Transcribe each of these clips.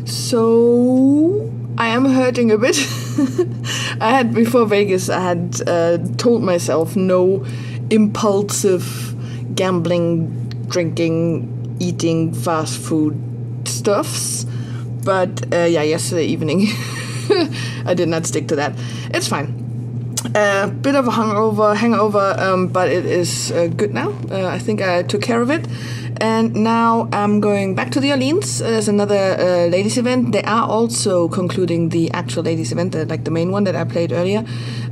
So I am hurting a bit. Before Vegas, I had told myself no impulsive gambling, drinking, eating fast food stuffs. But yesterday evening I did not stick to that. It's fine. Bit of a hangover, but it is good now. I think I took care of it. And now I'm going back to the Orleans. There's another ladies event. They are also concluding the actual ladies event, like the main one that I played earlier.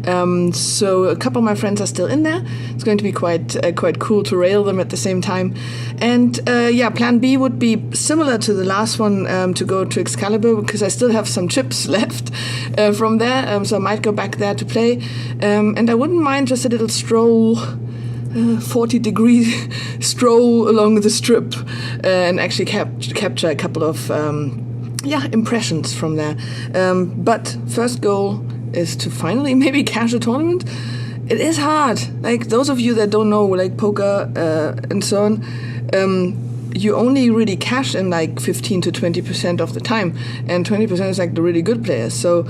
So a couple of my friends are still in there. It's going to be quite cool to rail them at the same time. And plan B would be similar to the last one, to go to Excalibur, because I still have some chips left from there. So I might go back there to play. And I wouldn't mind just a little stroll. 40-degree stroll along the strip and actually capture a couple of impressions from there. But first goal is to finally maybe cash a tournament. It is hard. Like those of you that don't know, like poker and so on, you only really cash in like 15 to 20% of the time, and 20% is like the really good players. So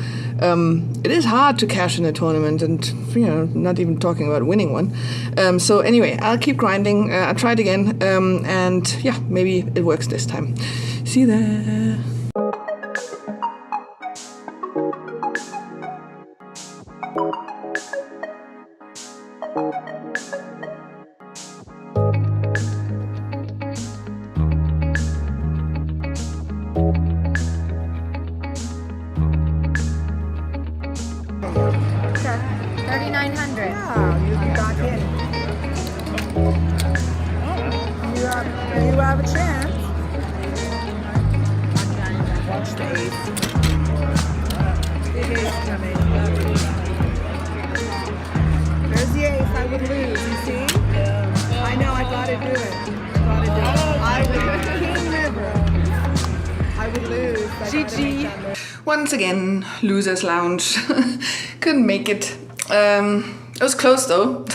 it is hard to cash in a tournament, and not even talking about winning one. So anyway, I'll keep grinding. I'll try it again, and maybe it works this time. See you there. You have a chance. Watch the ace. Big ace coming. There's the ace. I would lose. You see? Yeah. I know. I gotta do it. I would King River. I would lose. GG. Once again, losers lounge. Couldn't make it. It was close though.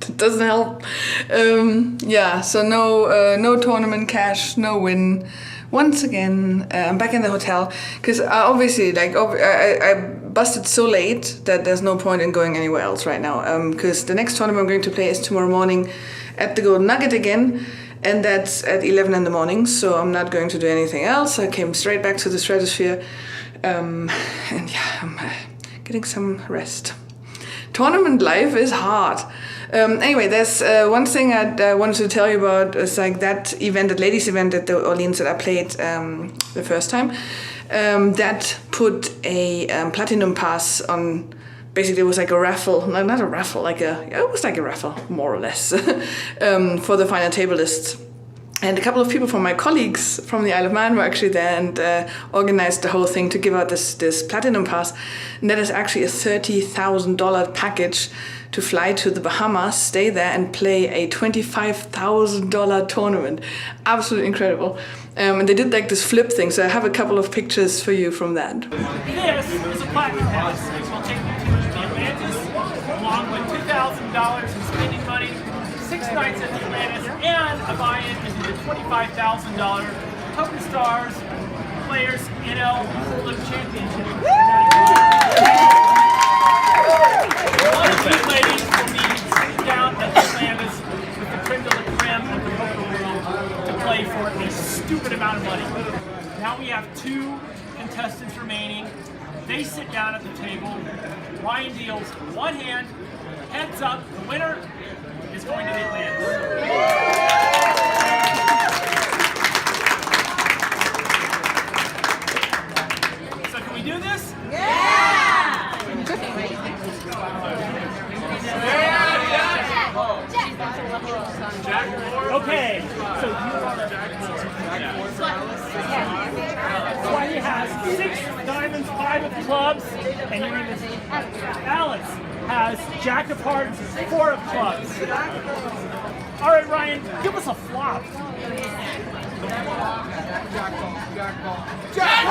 It doesn't help. So no tournament cash, no win. Once again, I'm back in the hotel because obviously, I busted so late that there's no point in going anywhere else right now. Because the next tournament I'm going to play is tomorrow morning at the Golden Nugget again, and that's at 11 in the morning. So I'm not going to do anything else. I came straight back to the Stratosphere, I'm getting some rest. Tournament life is hard. Anyway, there's one thing I wanted to tell you about. It's like that event, that ladies event at the Orleans that I played the first time. That put a platinum pass on. Basically, it was like a raffle. No, not a raffle. It was like a raffle, more or less, for the final table list. And a couple of people from my colleagues from the Isle of Man were actually there and organized the whole thing to give out this platinum pass. And that is actually a $30,000 package to fly to the Bahamas, stay there, and play a $25,000 tournament. Absolutely incredible. And they did like this flip thing, so I have a couple of pictures for you from that. This is a platinum pass, which will take you to the Atlantis, along with $2,000 in spending money, 6 nights at the Atlantis, and a buy-in into the $25,000 Token Stars Players NL Pool Championship. One of these ladies will be sitting down at the Atlantis with the creme de la creme of the poker world to play for a stupid amount of money. Now we have 2 contestants remaining. They sit down at the table. Ryan deals 1 hand, heads up. The winner is going to the Atlantis. So can we do this? Yeah! Okay, so you are Swati has 6 diamonds, 5 of clubs, and you're even. Alex has Jack of Hearts, 4 of clubs. All right, Ryan, give us a flop. Jack!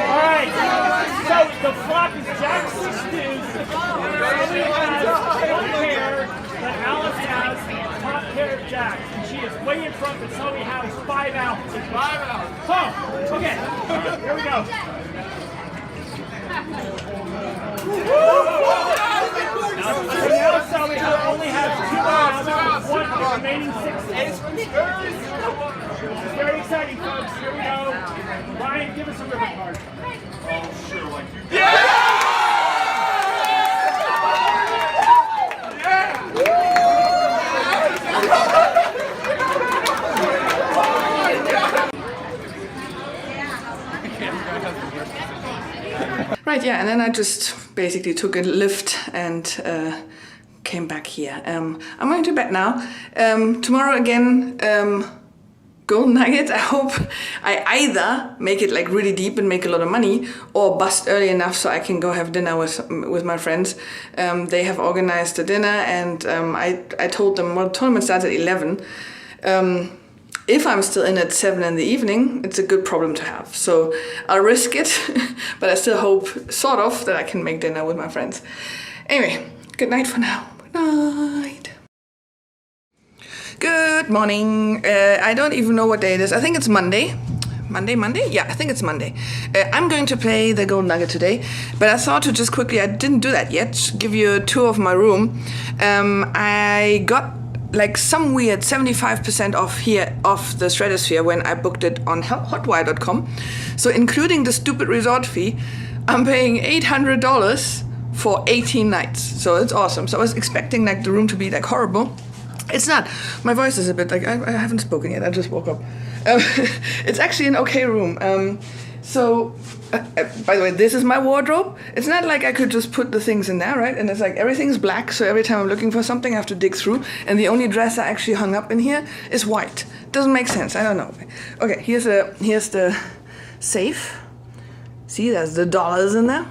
All right, so the flop is Jack 6 deuce. Somebody has 1 pair, but Alice has top pair of jacks, and she is way way in front, but so we have is 5 hours. 5 hours. Oh, okay. Here we go. Now Sully only has 2 hours, one of the remaining 6 days. This is very exciting, folks. Here we go. Ryan, give us a river card. Oh, sure, like you. Yeah! Right, yeah, and then I just basically took a lift and came back here. I'm going to bed now. Tomorrow again, golden nugget. I hope I either make it like really deep and make a lot of money, or bust early enough so I can go have dinner with my friends. They have organized a dinner, and I told them, well, the tournament starts at 11. If I'm still in at 7 in the evening, it's a good problem to have. So I'll risk it, but I still hope, sort of, that I can make dinner with my friends. Anyway, good night for now. Good night. Good morning. I don't even know what day it is. I think it's Monday. Monday? Yeah, I think it's Monday. I'm going to play the Golden Nugget today, but I thought to just quickly, I didn't do that yet, give you a tour of my room. I got like some weird 75% off here off the Stratosphere when I booked it on hotwire.com. So including the stupid resort fee, I'm paying $800 for 18 nights. So it's awesome. So I was expecting like the room to be like horrible. It's not. My voice is a bit like, I haven't spoken yet, I just woke up. It's actually an okay room. By the way, this is my wardrobe. It's not like I could just put the things in there, right? And it's like everything's black, so every time I'm looking for something, I have to dig through. And the only dress I actually hung up in here is white. Doesn't make sense, I don't know. Okay, here's the safe. See, there's the dollars in there.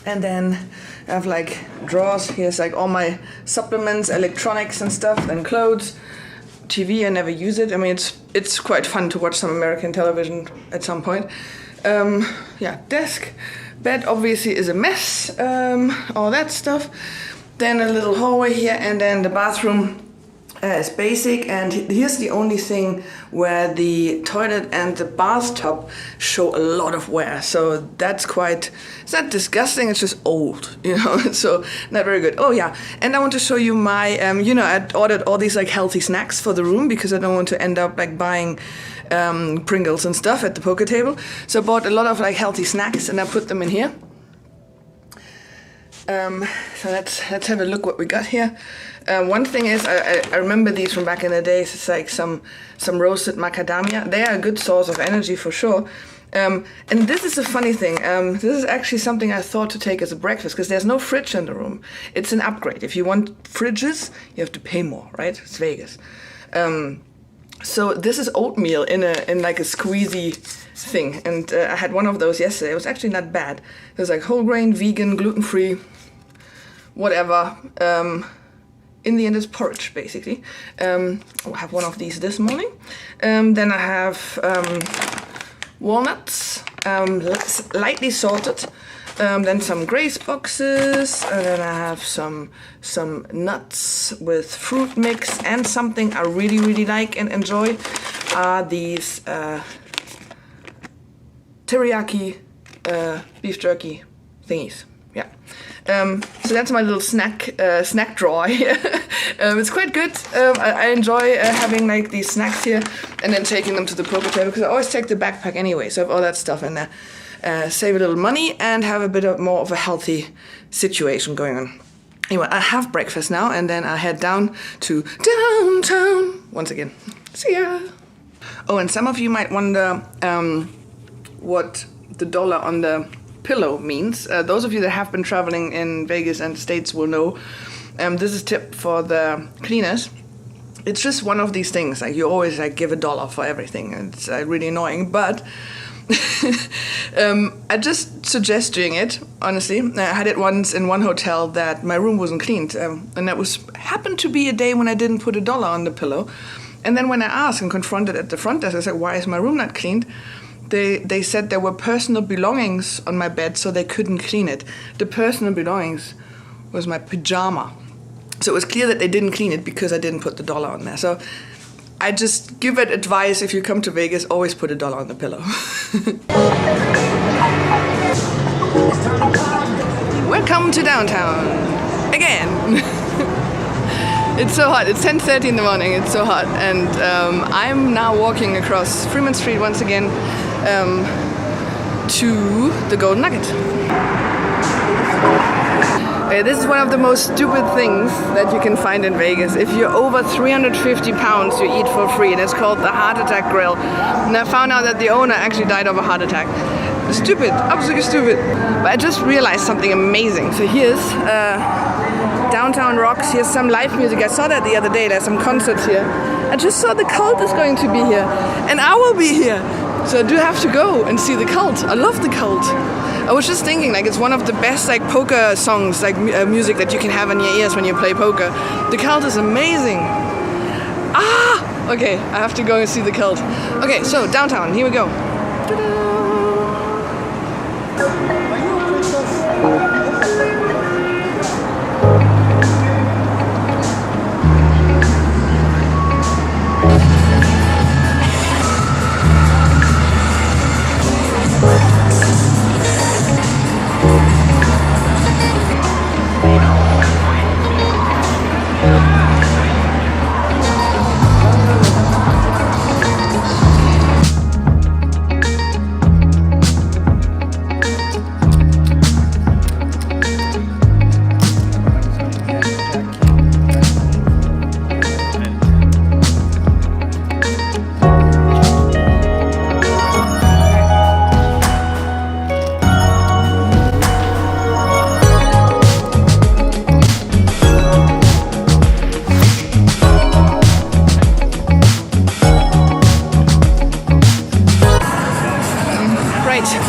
And then I have like drawers. Here's like all my supplements, electronics and stuff, then clothes. TV, I never use it. I mean, it's quite fun to watch some American television at some point. Yeah, desk. Bed obviously is a mess. All that stuff. Then a little hallway here, and then the bathroom is basic. And here's the only thing where the toilet and the bathtub show a lot of wear. So that's quite, it's not disgusting, it's just old, you know, so not very good. Oh yeah, and I want to show you my, I ordered all these like healthy snacks for the room because I don't want to end up like buying Pringles and stuff at the poker table. So I bought a lot of like healthy snacks and I put them in here. So let's have a look what we got here. One thing is, I remember these from back in the days. It's like some roasted macadamia. They are a good source of energy for sure. And this is a funny thing. This is actually something I thought to take as a breakfast because there's no fridge in the room. It's an upgrade. If you want fridges, you have to pay more, right? It's Vegas. So this is oatmeal in like a squeezy thing, and I had one of those yesterday. It was actually not bad. It was like whole grain, vegan, gluten-free, whatever. In the end, it's porridge, basically. I'll have one of these this morning. Then I have walnuts, lightly salted. Then some grace boxes, and then I have some nuts with fruit mix, and something I really, really like and enjoy are these teriyaki beef jerky thingies. Yeah. So that's my little snack drawer here. It's quite good. I enjoy having like these snacks here and then taking them to the poker table because I always take the backpack anyway, so I have all that stuff in there. Save a little money and have a bit more of a healthy situation going on. Anyway, I have breakfast now and then I head down to downtown once again. See ya! Oh, and some of you might wonder what the dollar on the pillow means. Those of you that have been traveling in Vegas and the States will know. This is a tip for the cleaners. It's just one of these things. Like you always like give $1 for everything. And it's really annoying, but I just suggest doing it, honestly. I had it once in one hotel that my room wasn't cleaned, and that happened to be a day when I didn't put $1 on the pillow. And then when I asked and confronted at the front desk, I said, why is my room not cleaned? They said there were personal belongings on my bed, so they couldn't clean it. The personal belongings was my pajama. So it was clear that they didn't clean it because I didn't put $1 on there. So I just give it advice, if you come to Vegas, always put $1 on the pillow. Welcome to downtown again. It's so hot. It's 10:30 in the morning. It's so hot, and I'm now walking across Fremont Street once again to the Golden Nugget. This is one of the most stupid things that you can find in Vegas. If you're over 350 pounds, you eat for free, and it's called the Heart Attack Grill. And I found out that the owner actually died of a heart attack. Stupid, absolutely stupid. But I just realized something amazing. So here's Downtown Rocks. Here's some live music. I saw that the other day. There's some concerts here. I just saw the Cult is going to be here, and I will be here. So I do have to go and see the Cult. I love the Cult. I was just thinking, like, it's one of the best, like, poker songs, like, music that you can have in your ears when you play poker. The Cult is amazing. Ah! Okay, I have to go and see the Cult. Okay, so downtown, here we go. Ta-da!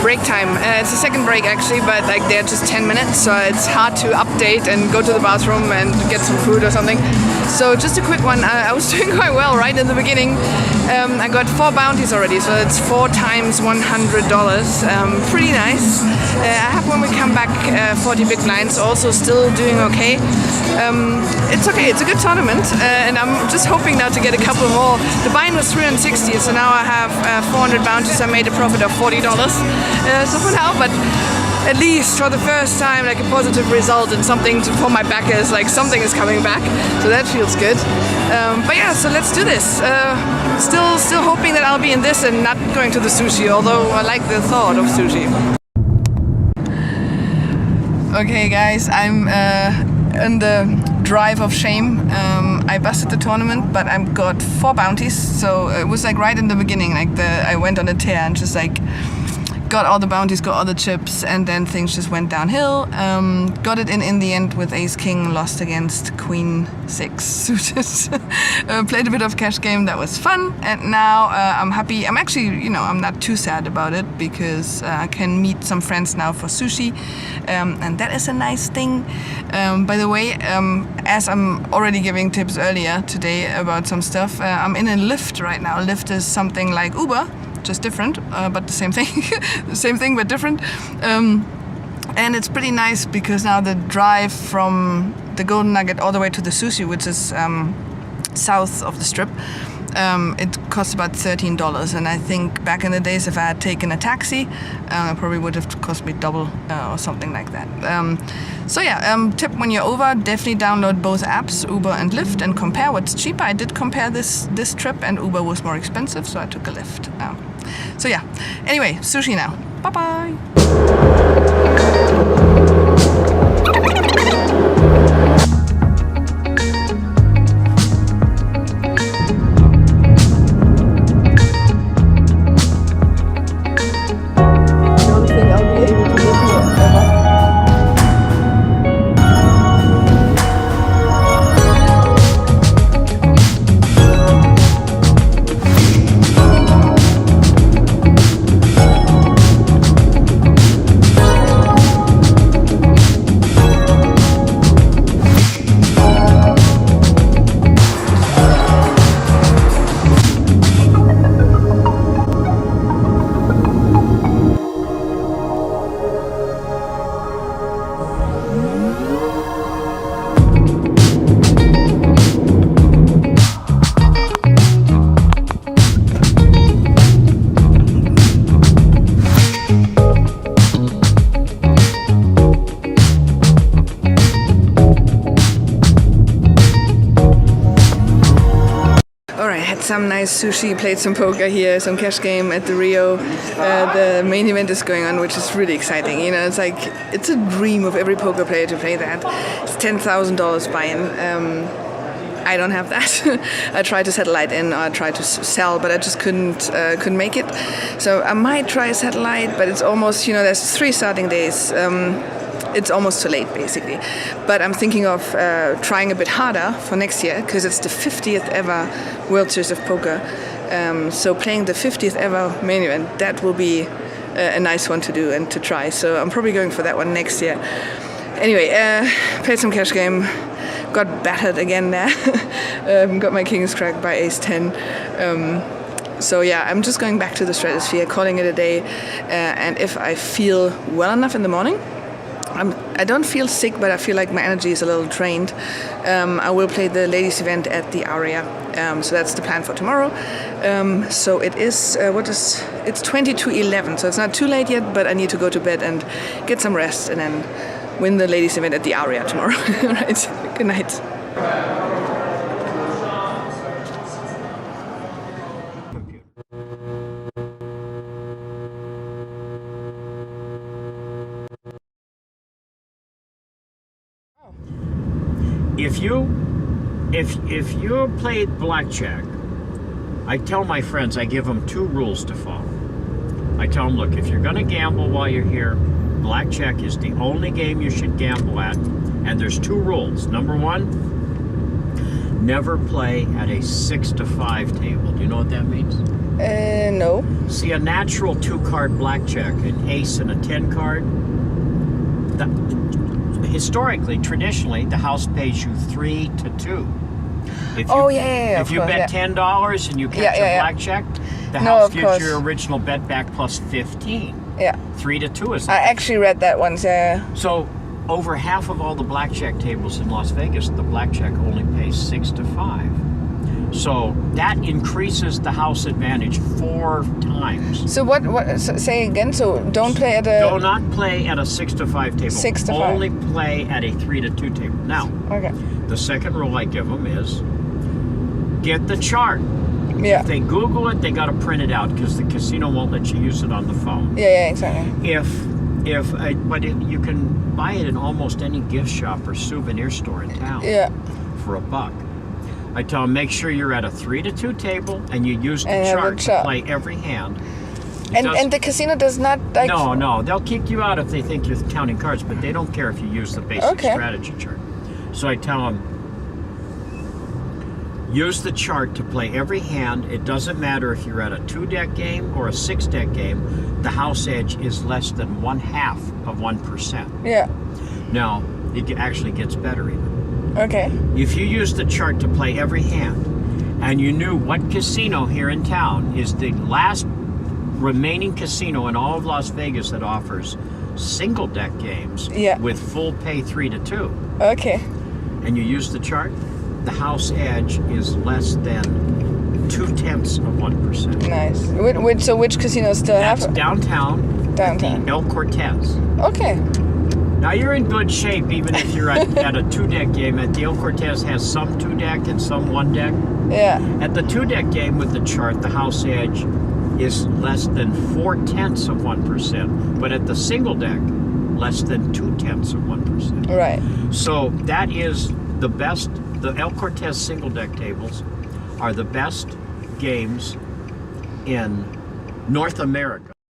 Break time. It's the second break actually, but like they're just 10 minutes, so it's hard to update and go to the bathroom and get some food or something. So just a quick one. I was doing quite well right in the beginning. I got 4 bounties already, so it's 4 times $100. Pretty nice. I have, when we come back, 40 big blinds, also still doing okay. It's okay, it's a good tournament, and I'm just hoping now to get a couple more. The buy-in was 360, so now I have 400 bounties. I made a profit of $40. So for now, but at least for the first time, like a positive result and something for my backers, like something is coming back, so that feels good. But yeah, so let's do this. Still hoping that I'll be in this and not going to the sushi, although I like the thought of sushi. Okay guys, I'm in the drive of shame. I busted the tournament, but I got 4 bounties, so it was like right in the beginning, like I went on a tear and just like got all the bounties, got all the chips, and then things just went downhill. Got it in the end with Ace King, lost against Queen 6 suited. Played a bit of cash game, that was fun, and now I'm happy. I'm actually, I'm not too sad about it, because I can meet some friends now for sushi, and that is a nice thing. By the way, as I'm already giving tips earlier today about some stuff, I'm in a Lyft right now. Lyft is something like Uber, just different, but the same thing. The same thing but different. And it's pretty nice because now the drive from the Golden Nugget all the way to the sushi, which is south of the strip, it costs about $13. And I think back in the days, if I had taken a taxi, it probably would have cost me double or something like that. So yeah, tip when you're over, definitely download both apps, Uber and Lyft, and compare what's cheaper. I did compare this trip, and Uber was more expensive, so I took a Lyft. So yeah, anyway, sushi now. Bye-bye. had some nice sushi, played some poker here, some cash game at the Rio. The main event is going on, which is really exciting. You know, it's like, it's a dream of every poker player to play that. It's $10,000 buy-in. I don't have that. I tried to satellite in, or I tried to sell, but I just couldn't make it. So I might try a satellite, but it's almost, you know, there's 3 starting days. It's almost too late, basically. But I'm thinking of trying a bit harder for next year, because it's the 50th ever World Series of Poker. So playing the 50th ever main event, that will be a nice one to do and to try. So I'm probably going for that one next year. Anyway, played some cash game. Got battered again there. Got my king's cracked by ace-10. So yeah, I'm just going back to the Stratosphere, calling it a day. And if I feel well enough in the morning, I don't feel sick, but I feel like my energy is a little drained. I will play the ladies' event at the Aria. So that's the plan for tomorrow. So it is, it's 20 to 11, so it's not too late yet, but I need to go to bed and get some rest and then win the ladies' event at the Aria tomorrow. Right, good night. If you played blackjack, I tell my friends, I give them 2 rules to follow. I tell them, look, if you're going to gamble while you're here, blackjack is the only game you should gamble at, and there's 2 rules. Number 1, never play at a 6 to 5 table. Do you know what that means? No. See, a natural 2-card blackjack, an ace and a 10 card, historically, traditionally, the house pays you 3 to 2. If you, if you bet $10 and you catch a blackjack, the house gives your original bet back plus 15. Yeah. 3 to 2 is. I actually read that once. Yeah. So over half of all the blackjack tables in Las Vegas, the blackjack only pays 6 to 5. So that increases the house advantage 4 times. So what? Say again. So don't play at a. Do not play at a 6 to 5 table. 6 to 5. Only play at a 3 to 2 table. Now. Okay. The second rule I give them is get the chart. Yeah. If they Google it, they got to print it out because the casino won't let you use it on the phone. Yeah, exactly. But you can buy it in almost any gift shop or souvenir store in town. Yeah. For $1. I tell them make sure you're at a 3 to 2 table and you use the chart to play every hand. And the casino does not like. No, they'll kick you out if they think you're counting cards, but they don't care if you use the basic strategy chart. So I tell them, use the chart to play every hand. It doesn't matter if you're at a 2-deck game or a 6-deck game. The house edge is less than 1/2 of 1%. Yeah. Now, it actually gets better even. Okay. If you use the chart to play every hand, and you knew what casino here in town is the last remaining casino in all of Las Vegas that offers single-deck games with full pay 3 to 2. Okay. And you use the chart, the house edge is less than 0.2 of 1%. Nice. So which casinos still have? That's downtown. Downtown. El Cortez. Okay. Now you're in good shape even if you're at a 2-deck game. At the El Cortez has some 2-deck and some 1-deck. Yeah. At the 2-deck game with the chart, the house edge is less than 0.4 of 1%. But at the single deck, less than 0.2 of 1%. Right. So that is the best. The El Cortez single deck tables are the best games in North America.